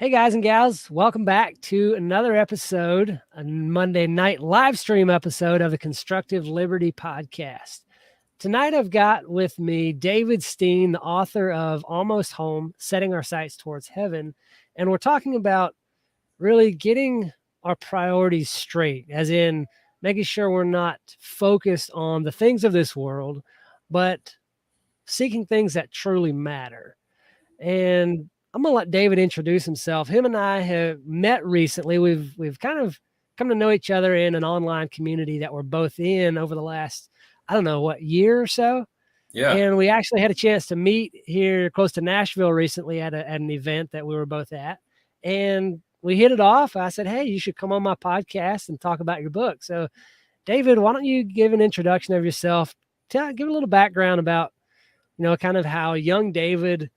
Hey guys and gals, welcome back to another episode, a Monday night live stream episode of the Constructive Liberty Podcast. Tonight I've got with me David Steen, the author of Almost Home, Setting Our Sights Towards Heaven. And we're talking about really getting our priorities straight, as in making sure we're not focused on the things of this world, but seeking things that truly matter. And I'm gonna let David introduce himself. Him and I have met recently. We've kind of come to know each other in an online community that we're both in over the last, I don't know, what, year or so. Yeah. And we actually had a chance to meet here close to Nashville recently at an event that we were both at. And we hit it off. I said, hey, you should come on my podcast and talk about your book. So, David, why don't you give an introduction of yourself? Give a little background about, kind of how young David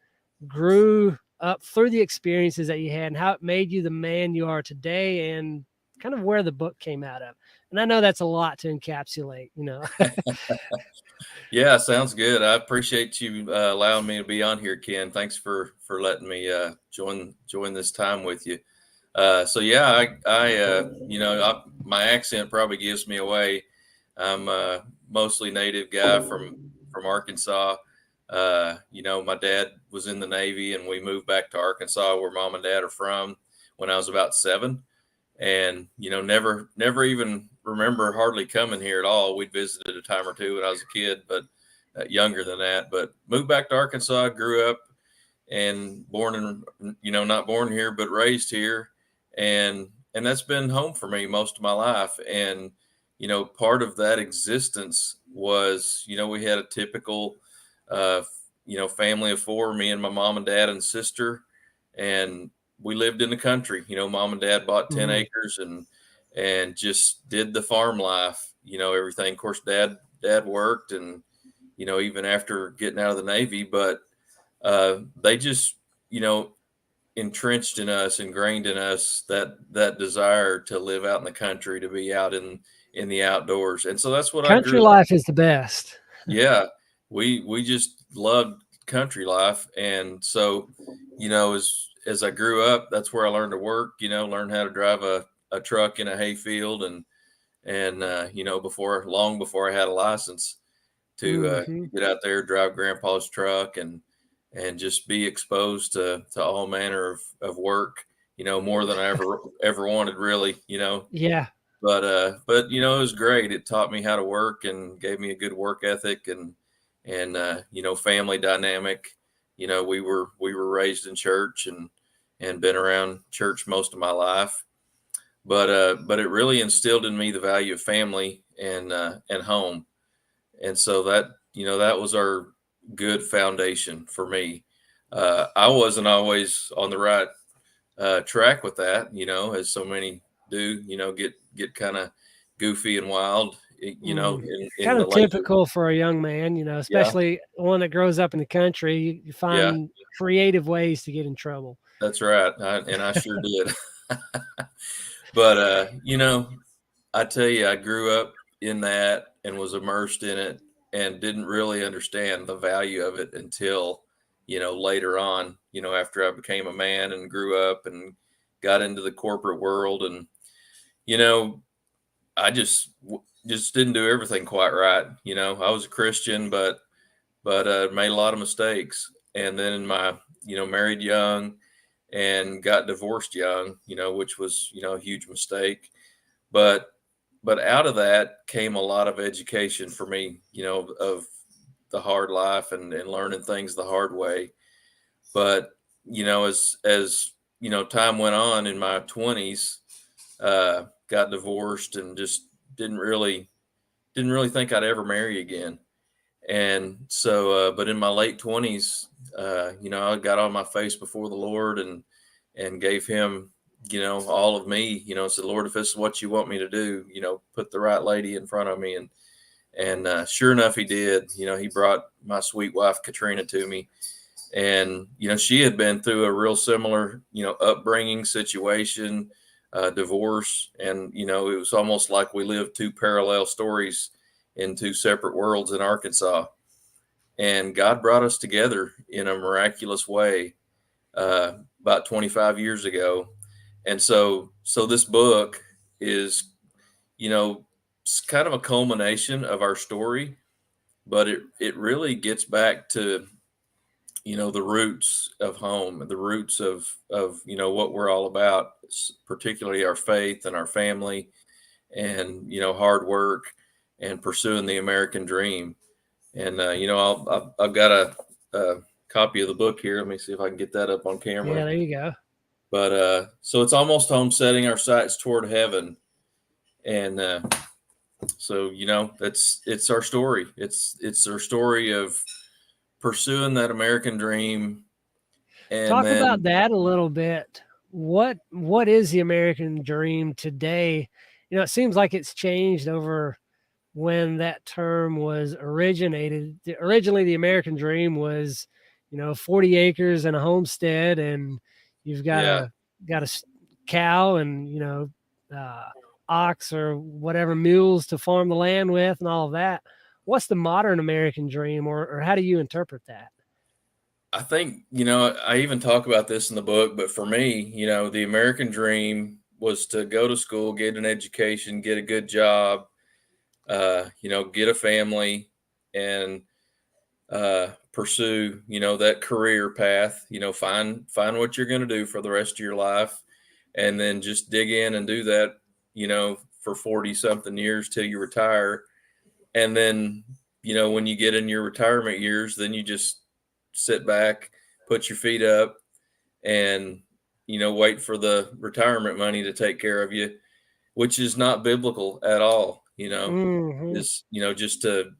grew up through the experiences that you had and how it made you the man you are today and kind of where the book came out of. And I know that's a lot to encapsulate. Yeah, sounds good. I appreciate you allowing me to be on here, Ken. Thanks for letting me join this time with you. So yeah, my accent probably gives me away. I'm a mostly native guy from Arkansas. My dad was in the Navy, and we moved back to Arkansas, where mom and dad are from, when I was about 7. And never even remember hardly coming here at all. We'd visited a time or two when I was a kid, but younger than that. But moved back to Arkansas, grew up, and not born here but raised here, and that's been home for me most of my life. And part of that existence was, we had a typical family of 4, me and my mom and dad and sister, and we lived in the country. Mom and dad bought 10 acres and just did the farm life, everything. Of course, dad worked, and, even after getting out of the Navy, but they just, entrenched in us, ingrained in us that desire to live out in the country, to be out in the outdoors. And so that's what Country life is the best. Yeah. We just loved country life. And so, as I grew up, that's where I learned to work, learned how to drive a truck in a hay field, and long before I had a license to get out there, drive grandpa's truck, and just be exposed to all manner of work, more than I ever wanted, really, Yeah. But it was great. It taught me how to work and gave me a good work ethic, and family dynamic. We were raised in church and been around church most of my life, but it really instilled in me the value of family and home. And so that was our good foundation for me. I wasn't always on the right track with that, as so many do, get kind of goofy and wild, in kind the of typical for a young man, especially one that grows up in the country. You find creative ways to get in trouble. That's right. I sure did. But, I tell you, I grew up in that and was immersed in it and didn't really understand the value of it until, later on, after I became a man and grew up and got into the corporate world. And, I just didn't do everything quite right. I was a Christian, but made a lot of mistakes. And then in my, married young and got divorced young, which was, a huge mistake. But out of that came a lot of education for me, of the hard life and learning things the hard way. But, as time went on in my 20s, got divorced and just didn't really think I'd ever marry again. And so, but in my late 20s, I got on my face before the Lord and gave him, all of me, said, Lord, if this is what you want me to do, put the right lady in front of me. And sure enough, he did. He brought my sweet wife, Katrina, to me. And, she had been through a real similar, upbringing situation, divorce. And, it was almost like we lived 2 parallel stories in 2 separate worlds in Arkansas. And God brought us together in a miraculous way. about 25 years ago. And so this book is, you know, it's kind of a culmination of our story, but it really gets back to, you know, the roots of home, the roots of, you know, what we're all about, particularly our faith and our family and, you know, hard work and pursuing the American dream. And, you know, I've got a copy of the book here. Let me see if I can get that up on Yeah, camera. there you go. But so it's almost home, setting our sights toward heaven. And so, you know, it's our story. It's our story of pursuing that American dream. And Talk about then, that a little bit. What is the American dream today? You know, it seems like it's changed over when that term was originated. Originally, the American dream was, you know, 40 acres and a homestead, and you've yeah, got a cow and, you know, uh, ox or whatever mules to farm the land with, and all of that. What's the modern American dream, or how do you interpret that? I think, you know, I even talk about this in the book, but for me, you know, the American dream was to go to school, get an education, get a good job, you know, get a family, and pursue, you know, that career path. You know, find what you're going to do for the rest of your life, and then just dig in and do that, you know, for 40 something years till you retire. And then, you know, when you get in your retirement years, then you just sit back, put your feet up, and, you know, wait for the retirement money to take care of you, which is not biblical at all. You know, Hmm. is, you know, just to,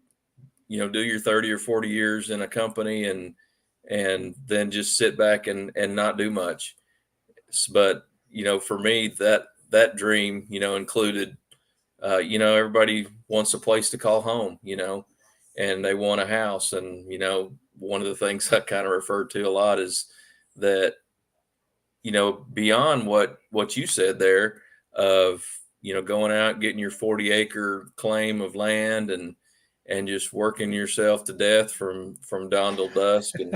you know, do your 30 or 40 years in a company and then just sit back and not do much. But, you know, for me, that dream, you know, included, you know, everybody wants a place to call home, you know, and they want a house. And, you know, one of the things I kind of refer to a lot is that, you know, beyond what you said there of, you know, going out, getting your 40-acre claim of land and just working yourself to death from dawn till dusk, and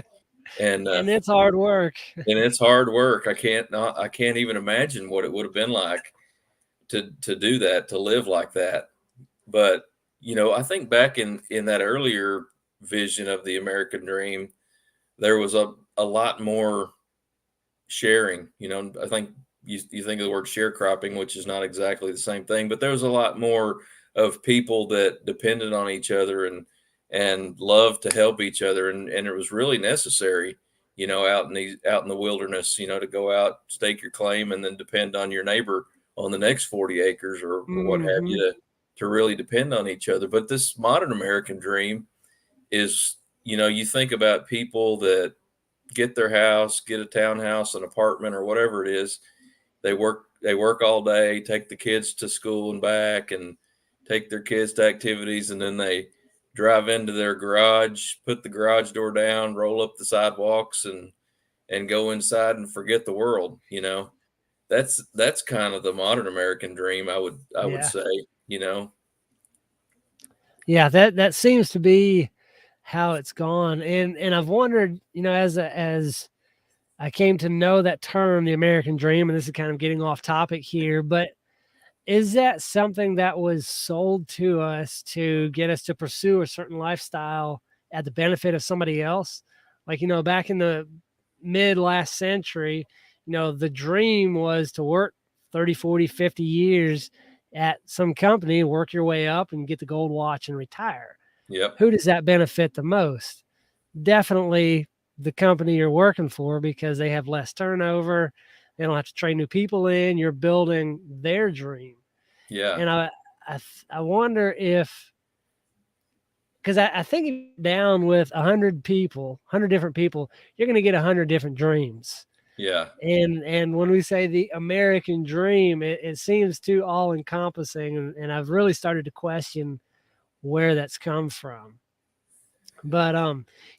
And it's hard work. and it's hard work. I can't even imagine what it would have been like to do that, to live like that. But, you know, I think back in that earlier vision of the American dream, there was a lot more sharing. You know, I think you think of the word sharecropping, which is not exactly the same thing, but there was a lot more of people that depended on each other and loved to help each other, and it was really necessary, you know, out in the wilderness, you know, to go out, stake your claim, and then depend on your neighbor on the next 40 acres or what have Hmm. you to really depend on each other. But this modern American dream is, you know, you think about people that get their house, get a townhouse, an apartment, or whatever it is. They work all day, take the kids to school and back, and take their kids to activities, and then they drive into their garage, put the garage door down, roll up the sidewalks, and go inside and forget the world. You know, that's kind of the modern American dream. I would Yeah. say. You know, Yeah, that seems to be how it's gone. And I've wondered, you know, as I came to know that term, the American dream, and this is kind of getting off topic here, but is that something that was sold to us to get us to pursue a certain lifestyle at the benefit of somebody else? Like, you know, back in the mid last century, you know, the dream was to work 30, 40, 50 years at some company, work your way up and get the gold watch and retire. yep, Who does that benefit the most? Definitely the company you're working for, because they have less turnover. They don't have to train new people in. You're building their dream. yeah, And I wonder if, because I think if you're down with 100 people, 100 different people, you're going to get 100 different dreams. yeah, And when we say the American dream, it seems too all encompassing, and I've really started to question where that's come from. But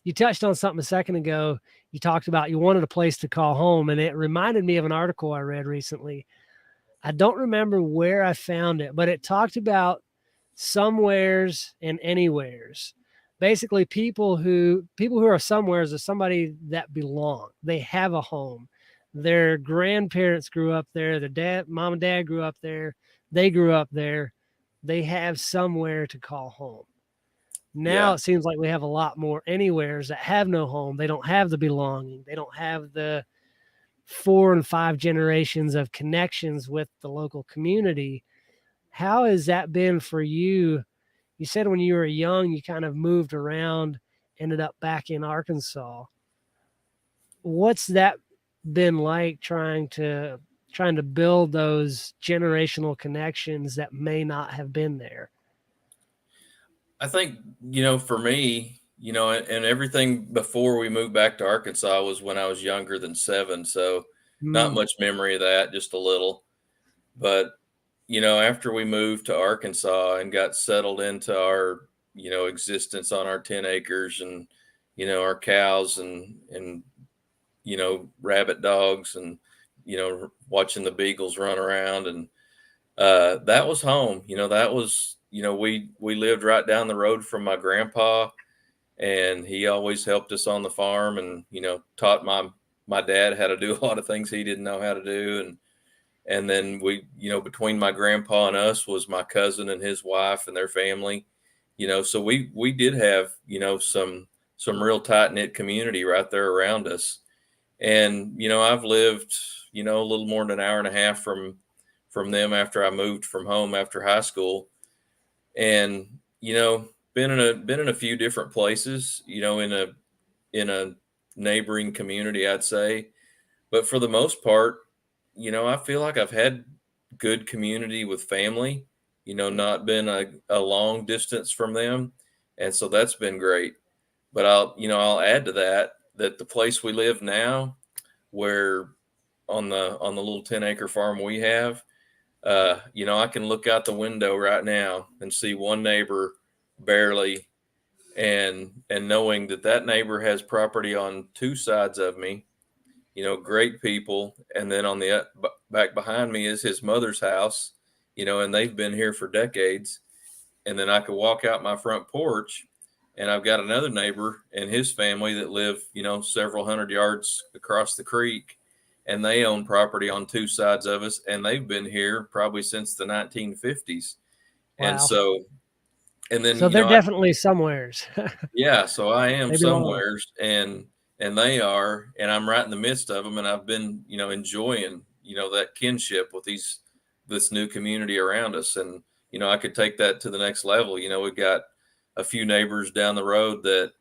you touched on something a second ago. You talked about you wanted a place to call home, and it reminded me of an article I read recently. I don't remember where I found it, but it talked about somewheres and anywheres. Basically, people who are somewheres are somebody that belong. They have a home. their grandparents grew up there, their mom and dad grew up there, they grew up there. They have somewhere to call home. Now Yeah. it seems like we have a lot more anywheres that have no home. They don't have the belonging. They don't have the 4 and 5 generations of connections with the local community. How has that been for you? You said when you were young, you kind of moved around, ended up back in Arkansas. What's that been like trying to build those generational connections that may not have been there? I think, for me, and everything before we moved back to Arkansas was when I was younger than 7. So not Mm, much memory of that, just a little. But, after we moved to Arkansas and got settled into our, existence on our 10 acres and, our cows and, rabbit dogs and, watching the beagles run around. And that was home. That was, we lived right down the road from my grandpa, and he always helped us on the farm and, taught my dad how to do a lot of things he didn't know how to do. And then we, between my grandpa and us was my cousin and his wife and their family, so we did have, some real tight knit community right there around us. And, I've lived, a little more than an hour and a half from them after I moved from home after high school. And, been in a few different places, in a neighboring community, I'd say. But for the most part, I feel like I've had good community with family, not been a long distance from them. And so that's been great. But I'll add to that the place we live now, where on the little 10-acre farm we have, I can look out the window right now and see one neighbor barely, and knowing that neighbor has property on 2 sides of me, great people. And then on the back behind me is his mother's house, and they've been here for decades. And then I could walk out my front porch, and I've got another neighbor and his family that live, several hundred yards across the creek, and they own property on 2 sides of us, and they've been here probably since the 1950s. And wow. so, and then, So they're definitely somewheres. yeah, so I am They belong. somewheres, and they are, and I'm right in the midst of them, and I've been, enjoying, that kinship with this new community around us. And, I could take that to the next level. We've got a few neighbors down the road that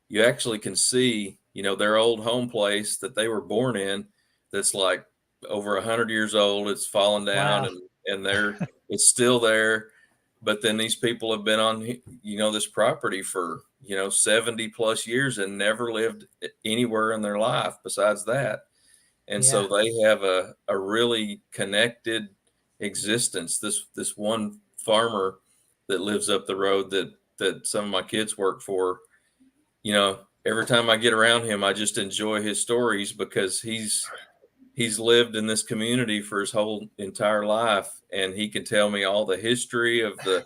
you actually can see, their old home place that they were born in, that's like over 100 years old. It's fallen down, Wow. and it's still there. But then these people have been on, this property for, 70 plus years and never lived anywhere in their life besides that. And Yeah. so they have a really connected existence. This one farmer that lives up the road that some of my kids work for, every time I get around him, I just enjoy his stories, because he's lived in this community for his whole entire life, and he can tell me all the history of the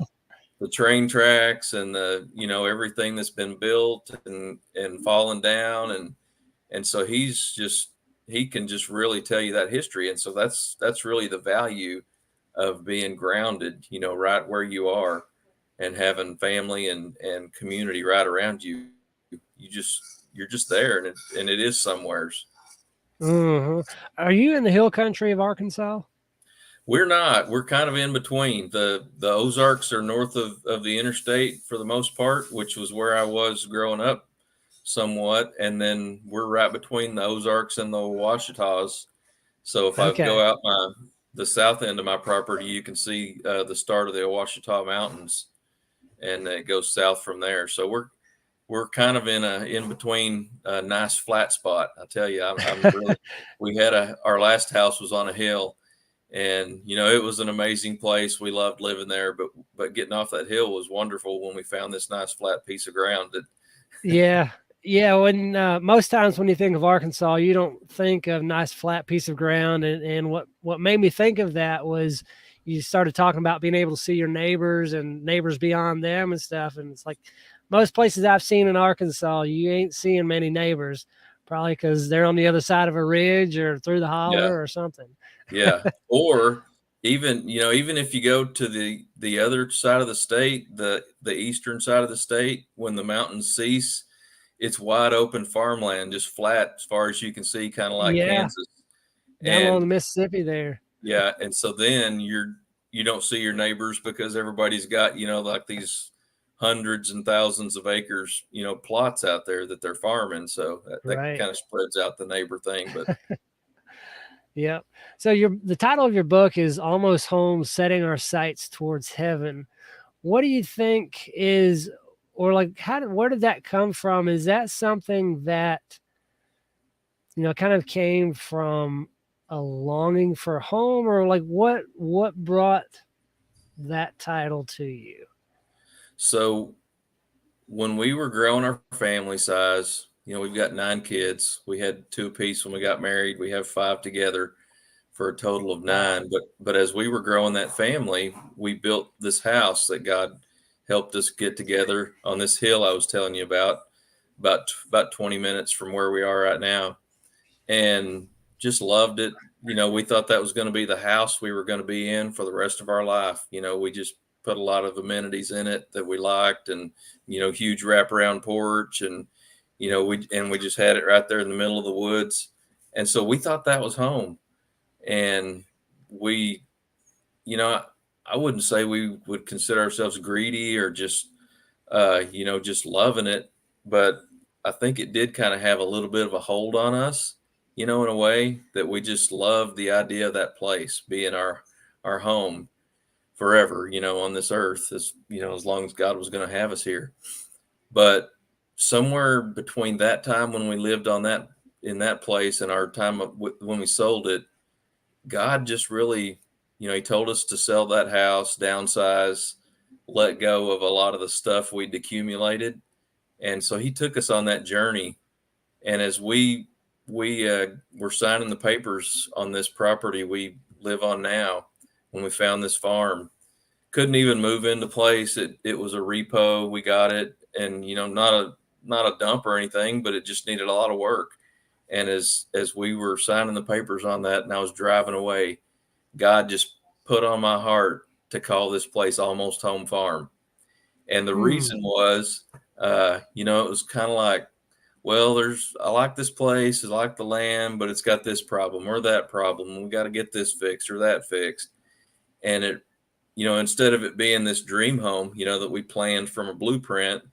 train tracks and everything that's been built and fallen down. And so he can just really tell you that history. And so that's really the value of being grounded, right where you are, and having family and community right around you. You're just there, and it is somewheres. Hmm. Are you in the hill country of Arkansas? We're not. We're kind of in between. The Ozarks are north of the interstate for the most part, which was where I was growing up somewhat. And then we're right between the Ozarks and the Ouachitas. So if I Okay. go out the south end of my property, you can see the start of the Ouachita Mountains, and it goes south from there. So we're kind of in between a nice flat spot. I tell you, I'm really. We had our last house was on a hill, and it was an amazing place. We loved living there, but getting off that hill was wonderful when we found this nice flat piece of ground. Yeah. Yeah. When most times when you think of Arkansas, you don't think of nice flat piece of ground. And what made me think of that was you started talking about being able to see your neighbors and neighbors beyond them and stuff. And it's like most places I've seen in Arkansas, you ain't seeing many neighbors. probably because they're on the other side of a ridge or through the Yeah. holler or something. Yeah. Or even, even if you go to the other side of the state, the eastern side of the state, when the mountains cease, it's wide open farmland, just flat as far as you can see, kind of like Yeah, Kansas. down along And the Mississippi there. yeah, and so then you don't see your neighbors because everybody's got, like these hundreds and thousands of acres, plots out there that they're farming. So that Right. kind of spreads out the neighbor thing. But Yep. So the title of your book is Almost Home, Setting Our Sights Towards Heaven. What do you think is, or like where did that come from? Is that something that, kind of came from a longing for home, or like what brought that title to you? so when we were growing our family size, we've got 9 kids. We had 2 apiece when we got married. We have 5 together for a total of Wow. 9. But as we were growing that family, we built this house that God helped us get together on this hill I was telling you about 20 minutes from where we are right now, and just loved it. We thought that was going to be the house we were going to be in for the rest of our life. We just put a lot of amenities in it that we liked, and huge wraparound porch, and we just had it right there in the middle of the woods, and so we thought that was home. And we, I wouldn't say we would consider ourselves greedy or just just loving it, but I think it did kind of have a little bit of a hold on us, in a way that we just loved the idea of that place being our home forever, on this earth, as long as God was going to have us here. But somewhere between that time when we lived in that place and our time when we sold it, God just really, he told us to sell that house, downsize, let go of a lot of the stuff we'd accumulated. And so he took us on that journey. And as we were signing the papers on this property we live on now, when we found this farm, couldn't even move into place. It was a repo. We got it, and not a dump or anything, but it just needed a lot of work. And as we were signing the papers on that, and I was driving away, God just put on my heart to call this place Almost Home Farm. And the Hmm. reason was, it was kind of like, well, I like this place, I like the land, but it's got this problem or that problem. We got to get this fixed or that fixed. And instead of it being this dream home, that we planned from a blueprint,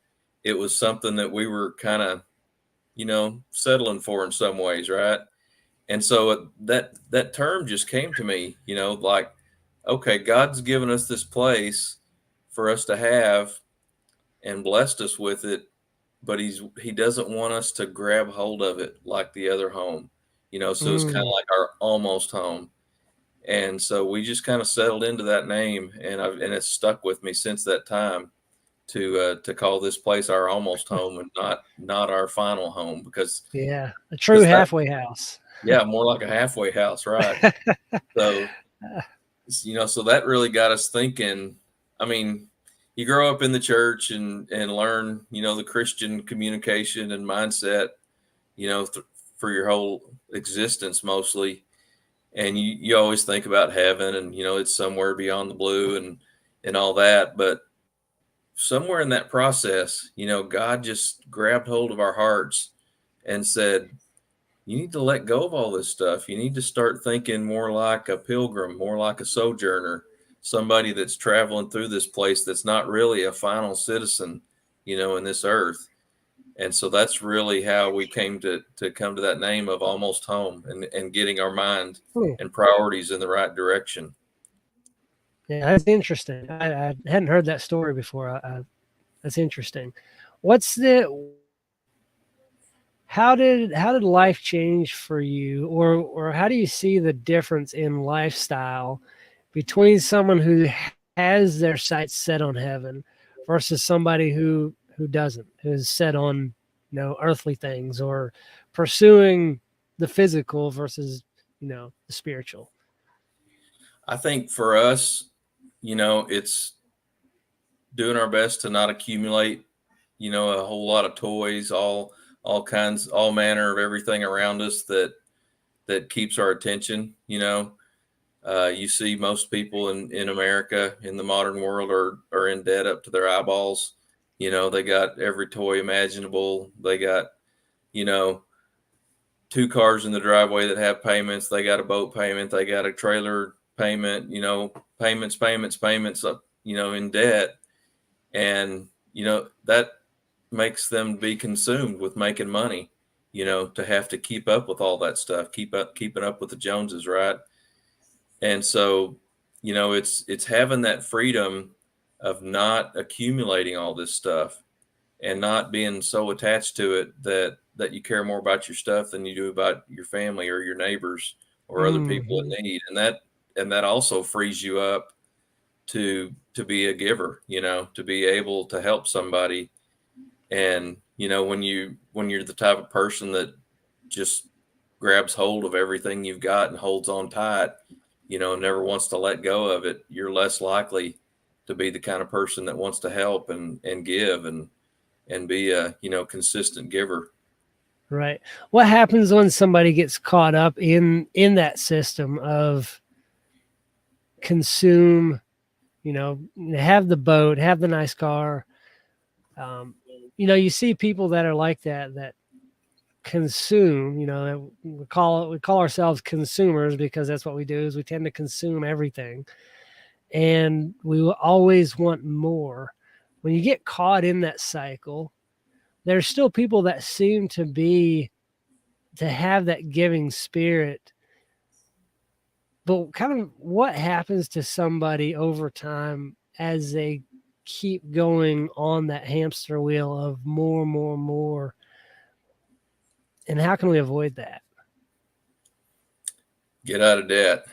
it was something that we were kind of, settling for in some ways, right? And so that term just came to me, like, okay, God's given us this place for us to have and blessed us with it, but he doesn't want us to grab hold of it like the other home, so it's kind of Mm. like our almost home. And so we just kind of settled into that name, and it's stuck with me since that time to call this place our almost home and not our final home, because Yeah, a true that, halfway house. yeah, more like a halfway house, right? So so that really got us thinking. I mean, you grow up in the church and learn, the Christian communication and mindset, for your whole existence mostly. And you always think about heaven, and, it's somewhere beyond the blue and all that. But somewhere in that process, God just grabbed hold of our hearts and said, you need to let go of all this stuff. You need to start thinking more like a pilgrim, more like a sojourner, somebody that's traveling through this place that's not really a final citizen, in this earth. And so that's really how we came to come to that name of Almost Home, and getting our mind Hmm. and priorities in the right direction. Yeah, that's interesting. I hadn't heard that story before. That's interesting. What's the how did life change for you, or how do you see the difference in lifestyle between someone who has their sights set on heaven versus somebody who doesn't, who's set on earthly things, or pursuing the physical versus the spiritual? I think for us, it's doing our best to not accumulate, a whole lot of toys, all all manner of everything around us that keeps our attention. You see most people in America in the modern world are in debt up to their eyeballs. They got every toy imaginable. They got, you know, 2 cars in the driveway that have payments. They got a boat payment. They got a trailer payment, payments, in debt. And, that makes them be consumed with making money, to have to keep up with all that stuff, keeping up with the Joneses. Right. And so, it's having that freedom of not accumulating all this stuff and not being so attached to it that you care more about your stuff than you do about your family or your neighbors or other people in need. And that also frees you up to be a giver, to be able to help somebody. And, when you're the type of person that just grabs hold of everything you've got and holds on tight, and never wants to let go of it, you're less likely to be the kind of person that wants to help and give and be a, consistent giver. Right. What happens when somebody gets caught up in that system of consume, have the boat, have the nice car? You see people that are like that consume, we call ourselves consumers because that's what we do, is we tend to consume everything. And we will always want more. When you get caught in that cycle, there's still people that seem to have that giving spirit. But kind of what happens to somebody over time as they keep going on that hamster wheel of more, and how can we avoid that? Get out of debt.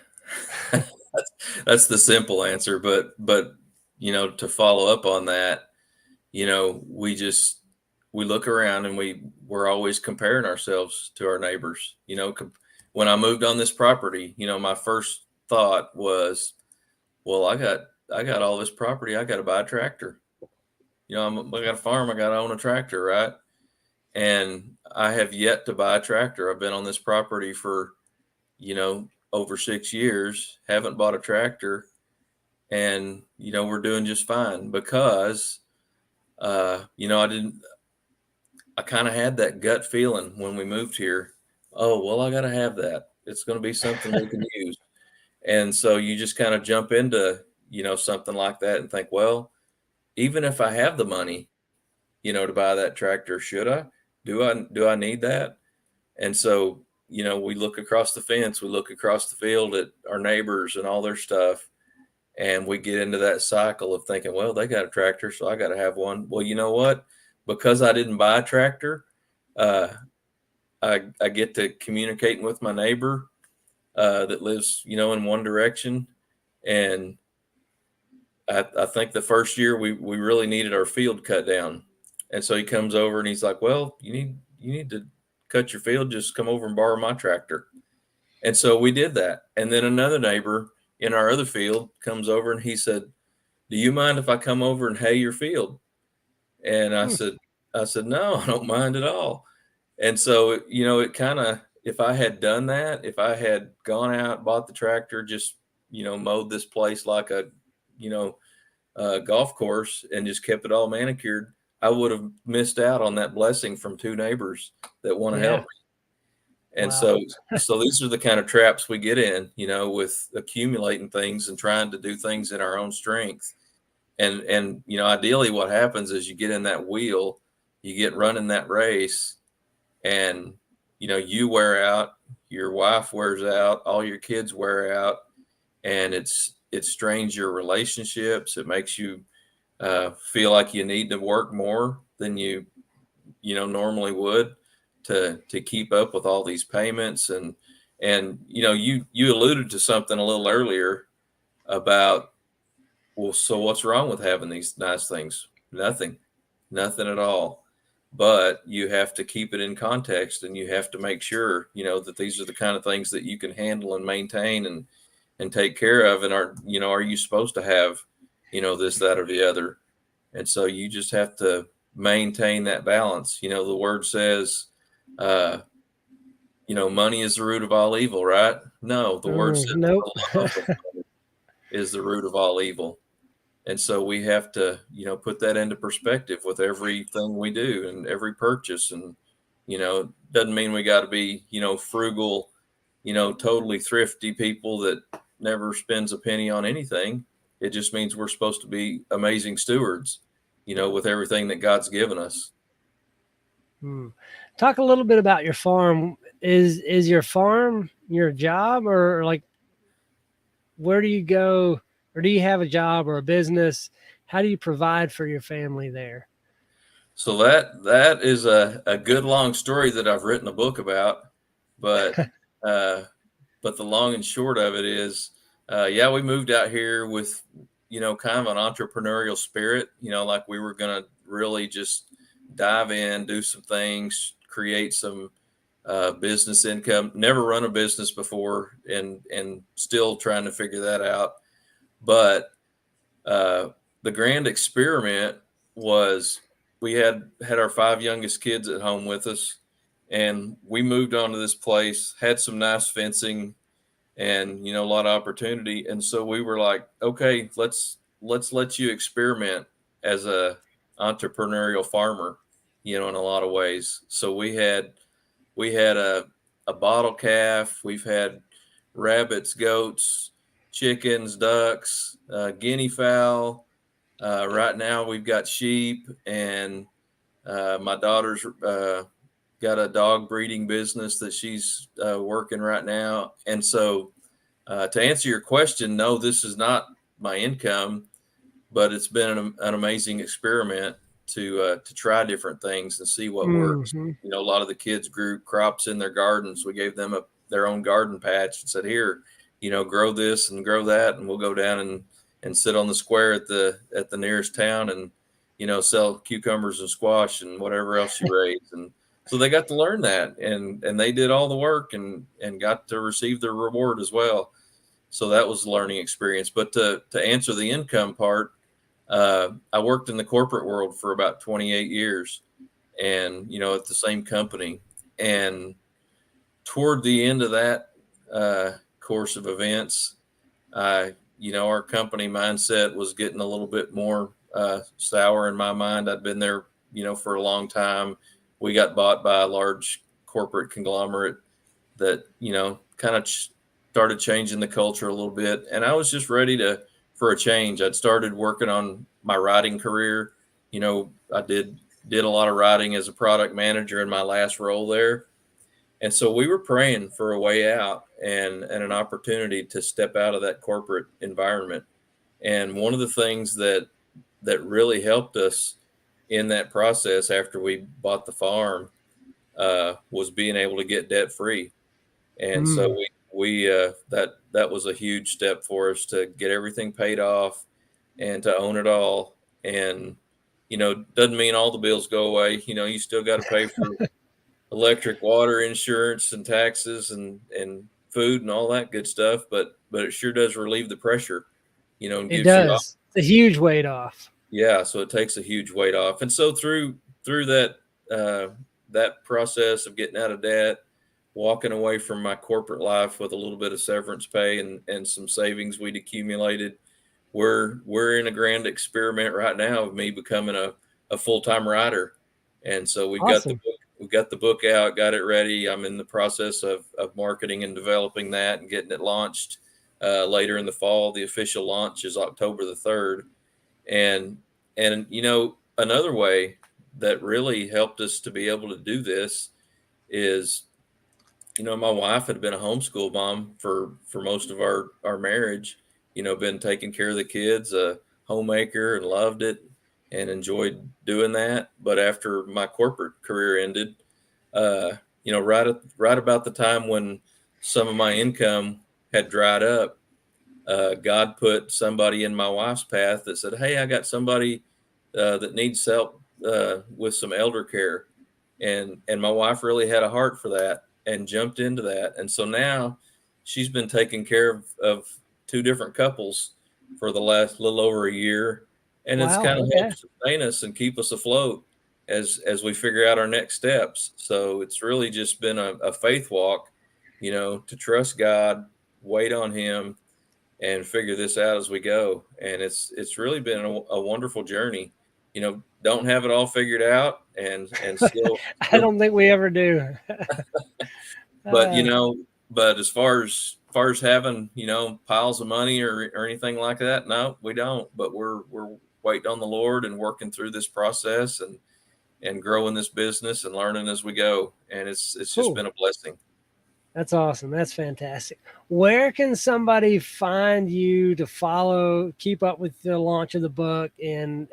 That's the simple answer. But to follow up on that, we look around and we're always comparing ourselves to our neighbors. When I moved on this property, my first thought was, well, I got all this property. I got to buy a tractor. I got a farm. I got to own a tractor, right? And I have yet to buy a tractor. I've been on this property for, over 6 years, haven't bought a tractor. And, we're doing just fine because, I kind of had that gut feeling when we moved here. Oh, well, I got to have that. It's going to be something we can use. And so you just kind of jump into, something like that and think, well, even if I have the money, to buy that tractor, should I? Do I need that? And so, we look across the fence, we look across the field at our neighbors and all their stuff, and we get into that cycle of thinking, well, they got a tractor, so I got to have one. Well, you know what? Because I didn't buy a tractor, I get to communicating with my neighbor that lives, in one direction. And I think the first year we really needed our field cut down. And so he comes over and he's like, well, you need to cut your field. Just come over and borrow my tractor. And so we did that. And then another neighbor in our other field comes over and he said, do you mind if I come over and hay your field? And I said, no, I don't mind at all. And so, it kind of, if I had done that, if I had gone out, bought the tractor, just, mowed this place like a, golf course and just kept it all manicured, I would have missed out on that blessing from 2 neighbors that want to help me. And wow. so these are the kind of traps we get in, with accumulating things and trying to do things in our own strength. And ideally what happens is you get in that wheel, you get running that race, and, you wear out, your wife wears out, all your kids wear out, and it strains your relationships. It makes you feel like you need to work more than you normally would to keep up with all these payments. And you alluded to something a little earlier about, well, so what's wrong with having these nice things? Nothing at all. But you have to keep it in context, and you have to make sure, that these are the kind of things that you can handle and maintain and take care of. And are you supposed to have, this, that, or the other? And so you just have to maintain that balance. The word says, money is the root of all evil, right? No, the word says Nope. the love of money is the root of all evil. And so we have to, put that into perspective with everything we do and every purchase. And, doesn't mean we got to be, frugal, totally thrifty people that never spends a penny on anything. It just means we're supposed to be amazing stewards, with everything that God's given us. Talk a little bit about your farm. Is your farm your job, or like where do you go, or do you have a job or a business? How do you provide for your family there? So that is a good long story that I've written a book about, but but the long and short of it is, yeah, we moved out here with kind of an entrepreneurial spirit, like we were gonna really just dive in, do some things, create some business income. Never run a business before, and still trying to figure that out. But the grand experiment was we had our 5 youngest kids at home with us, and we moved onto this place, had some nice fencing, and a lot of opportunity. And so we were like, okay, let's let you experiment as a entrepreneurial farmer, in a lot of ways. So we had a bottle calf. We've had rabbits, goats, chickens, ducks, guinea fowl. Right now we've got sheep, and my daughter's got a dog breeding business that she's working right now. And so to answer your question, no, this is not my income, but it's been an amazing experiment to try different things and see what works. Mm-hmm. A lot of the kids grew crops in their gardens. We gave them their own garden patch and said, here, grow this and grow that, and we'll go down and sit on the square at the nearest town and sell cucumbers and squash and whatever else you raise. And so they got to learn that, and they did all the work and got to receive their reward as well. So that was a learning experience. But to answer the income part, I worked in the corporate world for about 28 years, and at the same company. And toward the end of that course of events, our company mindset was getting a little bit more sour in my mind. I'd been there, for a long time. We got bought by a large corporate conglomerate that, kind of started changing the culture a little bit. And I was just ready for a change. I'd started working on my writing career. I did a lot of writing as a product manager in my last role there. And so we were praying for a way out and an opportunity to step out of that corporate environment. And one of the things that really helped us in that process after we bought the farm was being able to get debt free. And so we that was a huge step for us to get everything paid off and to own it all. And doesn't mean all the bills go away. You still got to pay for electric, water, insurance, and taxes, and food and all that good stuff. But it sure does relieve the pressure, and It gives you does. It's a huge weight off. yeah. So it takes a huge weight off. And so through that that process of getting out of debt, walking away from my corporate life with a little bit of severance pay and some savings we'd accumulated, we're in a grand experiment right now of me becoming a full-time writer. And so Awesome. we've got the book out, got it ready. I'm in the process of marketing and developing that and getting it launched later in the fall. The official launch is October the 3rd. And another way that really helped us to be able to do this is, my wife had been a homeschool mom for most of our marriage, been taking care of the kids, a homemaker, and loved it and enjoyed doing that. But after my corporate career ended, right about the time when some of my income had dried up, God put somebody in my wife's path that said, hey, I got somebody that needs help with some elder care. And my wife really had a heart for that and jumped into that. And so now she's been taking care of 2 different couples for the last little over a year. And it's Wow. kind of Okay. helped sustain us and keep us afloat. as we figure out our next steps. So it's really just been a faith walk, to trust God, wait on Him, and figure this out as we go. And it's really been a wonderful journey. Don't have it all figured out, and still, I don't think we ever do. but but as far as having piles of money or anything like that, no, we don't. But we're waiting on the Lord and working through this process and growing this business and learning as we go. And it's Cool. just been a blessing. That's awesome. That's fantastic. Where can somebody find you to follow, keep up with the launch of the book, and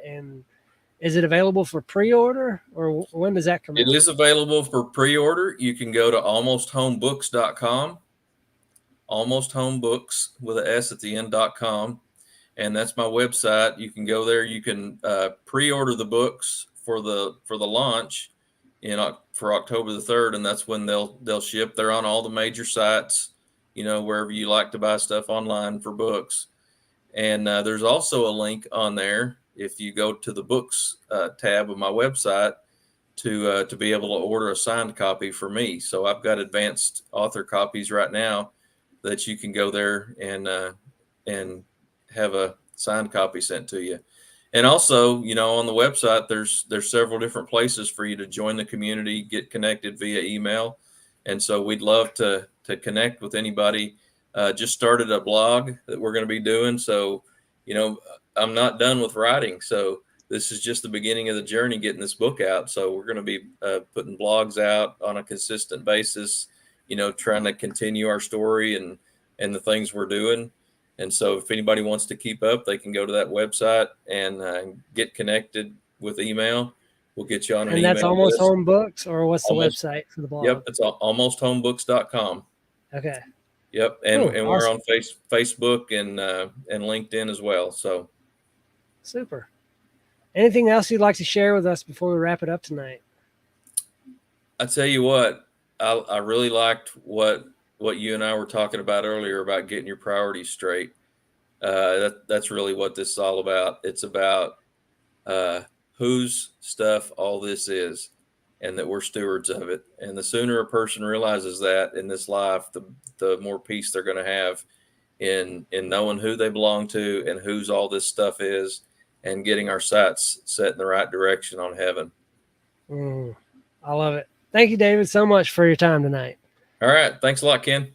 is it available for pre-order, or when does that come out? It is available for pre-order. You can go to almosthomebooks.com, almosthomebooks with an S at the end.com. And that's my website. You can go there. You can pre-order the books for the launch for October the 3rd, and that's when they'll ship. They're on all the major sites, wherever you like to buy stuff online for books. And there's also a link on there if you go to the books tab of my website to be able to order a signed copy for me. So I've got advanced author copies right now that you can go there and have a signed copy sent to you. And also, on the website, there's several different places for you to join the community, get connected via email. And so we'd love to connect with anybody. Just started a blog that we're going to be doing. So, I'm not done with writing. So this is just the beginning of the journey, getting this book out. So we're going to be putting blogs out on a consistent basis, trying to continue our story and the things we're doing. And so if anybody wants to keep up, they can go to that website and get connected with email. We'll get you on an email. And that's Almost list. Home Books, or what's the website for the blog? Yep, it's almosthomebooks.com. Okay. Yep, and Cool. we're Awesome. on Facebook and LinkedIn as well. So super. Anything else you'd like to share with us before we wrap it up tonight? I tell you what, I really liked what you and I were talking about earlier about getting your priorities straight. That's really what this is all about. It's about whose stuff all this is, and that we're stewards of it. And the sooner a person realizes that in this life, the more peace they're going to have in knowing who they belong to and whose all this stuff is, and getting our sights set in the right direction on heaven. I love it. Thank you, David, so much for your time tonight. All right. Thanks a lot, Ken.